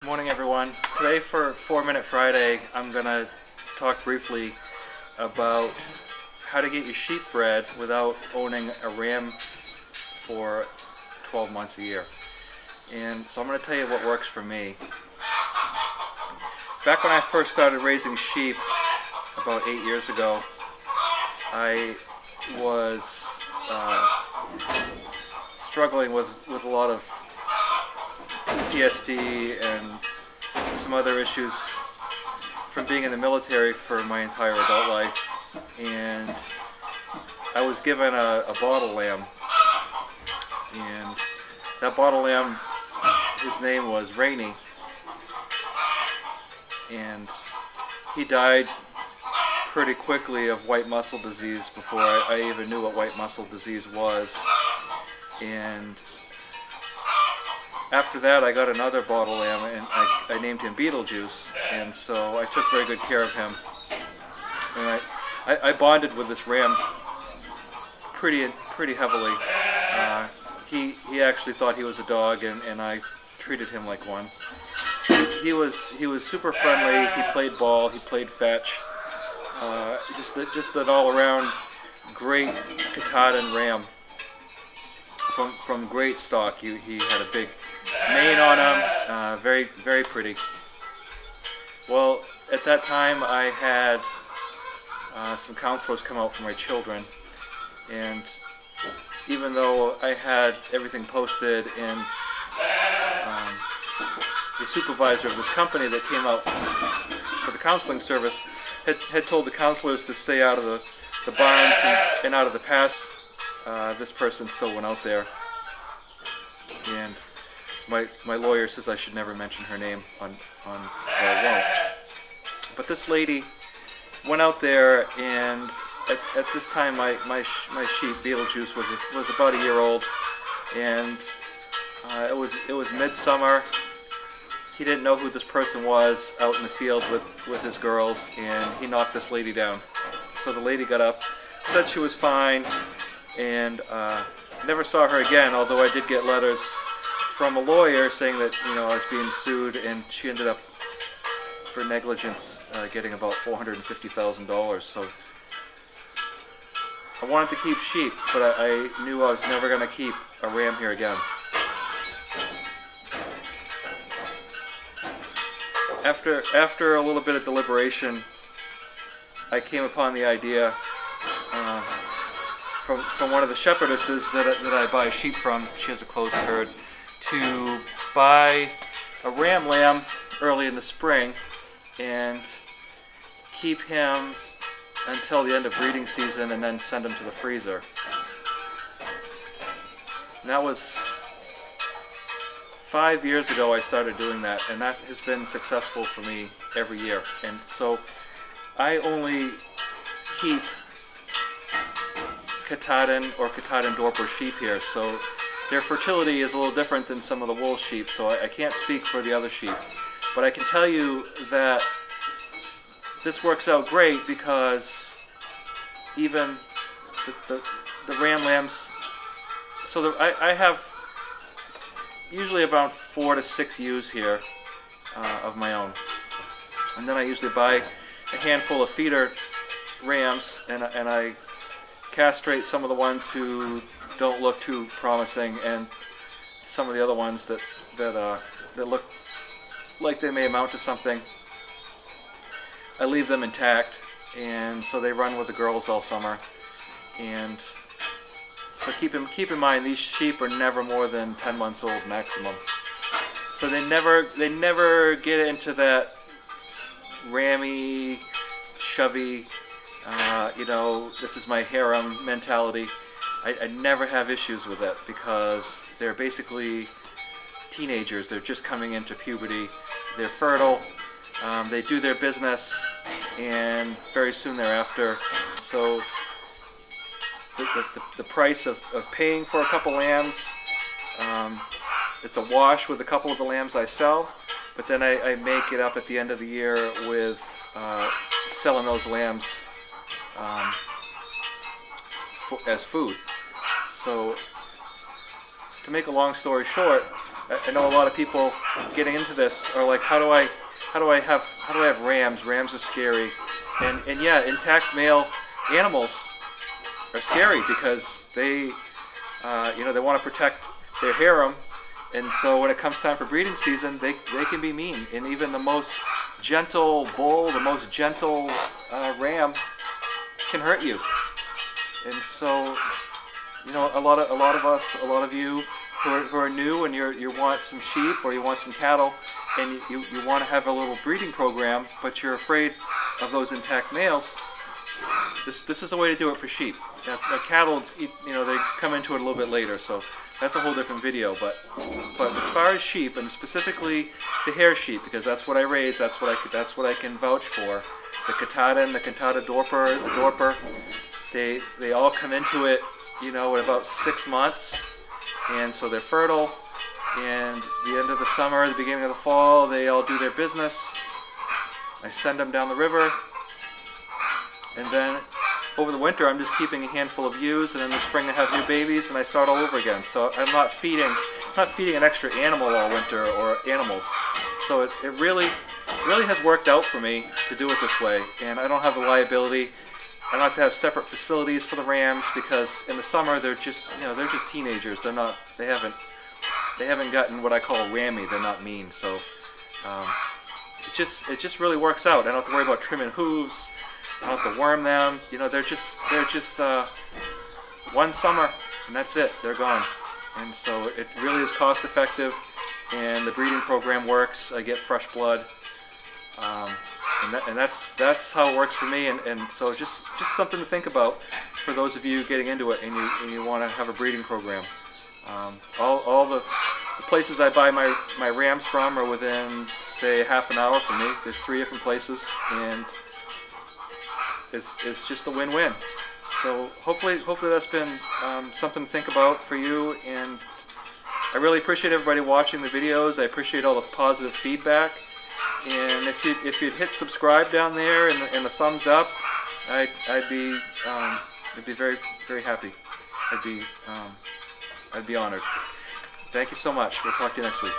Morning everyone. Today for 4-Minute Friday, I'm going to talk briefly about how to get your sheep bred without owning a ram for 12 months a year. And so I'm going to tell you what works for me. Back when I first started raising sheep about 8 years ago, I was struggling with a lot of PTSD and some other issues from being in the military for my entire adult life, and I was given a bottle lamb, and that bottle lamb, his name was Rainy, and he died pretty quickly of white muscle disease before I even knew what white muscle disease was. And after that, I got another bottle lamb, and I named him Beetlejuice, and so I took very good care of him. And I bonded with this ram pretty heavily. He actually thought he was a dog, and I treated him like one. He was super friendly. He played ball. He played fetch. Just an all-around great katahdin ram from great stock. He had a big mane on him, very pretty. Well, at that time I had some counselors come out for my children, and even though I had everything posted, and the supervisor of this company that came out for the counseling service had told the counselors to stay out of the barns and out of the pass, this person still went out there, and my lawyer says I should never mention her name so I won't. But this lady went out there, and at this time my sheep Beetlejuice was about a year old, and it was midsummer. He didn't know who this person was out in the field with his girls, and he knocked this lady down. So the lady got up, said she was fine, and never saw her again, although I did get letters from a lawyer saying that, I was being sued, and she ended up, for negligence, getting about $450,000. So I wanted to keep sheep, but I knew I was never going to keep a ram here again. After a little bit of deliberation, I came upon the idea from one of the shepherdesses that I buy sheep from. She has a closed herd, to buy a ram lamb early in the spring and keep him until the end of breeding season, and then send him to the freezer. And that was 5 years ago I started doing that, and that has been successful for me every year. And so I only keep katahdin or katahdin dorper sheep here, so their fertility is a little different than some of the wool sheep, so I can't speak for the other sheep. But I can tell you that this works out great, because even the ram lambs, so I have usually about 4 to 6 ewes here of my own, and then I usually buy a handful of feeder rams, and I castrate some of the ones who don't look too promising, and some of the other ones that look like they may amount to something, I leave them intact, and so they run with the girls all summer. And so keep in mind, these sheep are never more than 10 months old maximum. So they never get into that rammy, shovey, this is my harem mentality. I never have issues with it, because they're basically teenagers. They're just coming into puberty. They're fertile. They do their business, and very soon thereafter. So the price of paying for a couple lambs, it's a wash with a couple of the lambs I sell, but then I make it up at the end of the year with selling those lambs as food. So to make a long story short, I know a lot of people getting into this are like, how do I have rams? Rams are scary, and yeah, intact male animals are scary because they they want to protect their harem, and so when it comes time for breeding season, they can be mean, and even the most gentle bull, the most gentle ram can hurt you. And so, a lot of us, a lot of you who are new and you want some sheep or you want some cattle, and you want to have a little breeding program, but you're afraid of those intact males. This is a way to do it for sheep. Now, cattle, they come into it a little bit later, so that's a whole different video. But as far as sheep, and specifically the hair sheep, because that's what I raise, that's what I can vouch for. The katahdin, the dorper, the dorper, they all come into it, at about 6 months, and so they're fertile. And the end of the summer, the beginning of the fall, they all do their business. I send them down the river. And then over the winter, I'm just keeping a handful of ewes, and in the spring I have new babies, and I start all over again. So I'm not feeding an extra animal all winter or animals. So it really has worked out for me to do it this way, and I don't have the liability. I don't have to have separate facilities for the rams because in the summer they're just teenagers. They haven't gotten what I call a rammy. They're not mean. So it just really works out. I don't have to worry about trimming hooves. I don't have to worm them. They're just one summer, and that's it. They're gone. And so it really is cost effective, and the breeding program works. I get fresh blood, and that's how it works for me. And so just something to think about for those of you getting into it and you want to have a breeding program. All the places I buy my rams from are within, say, half an hour from me. There's 3 different places, and it's just a win-win. So hopefully that's been something to think about for you, and I really appreciate everybody watching the videos. I appreciate all the positive feedback, and if you'd hit subscribe down there and the thumbs up, I'd be very, very happy. I'd be honored. Thank you so much. We'll talk to you next week.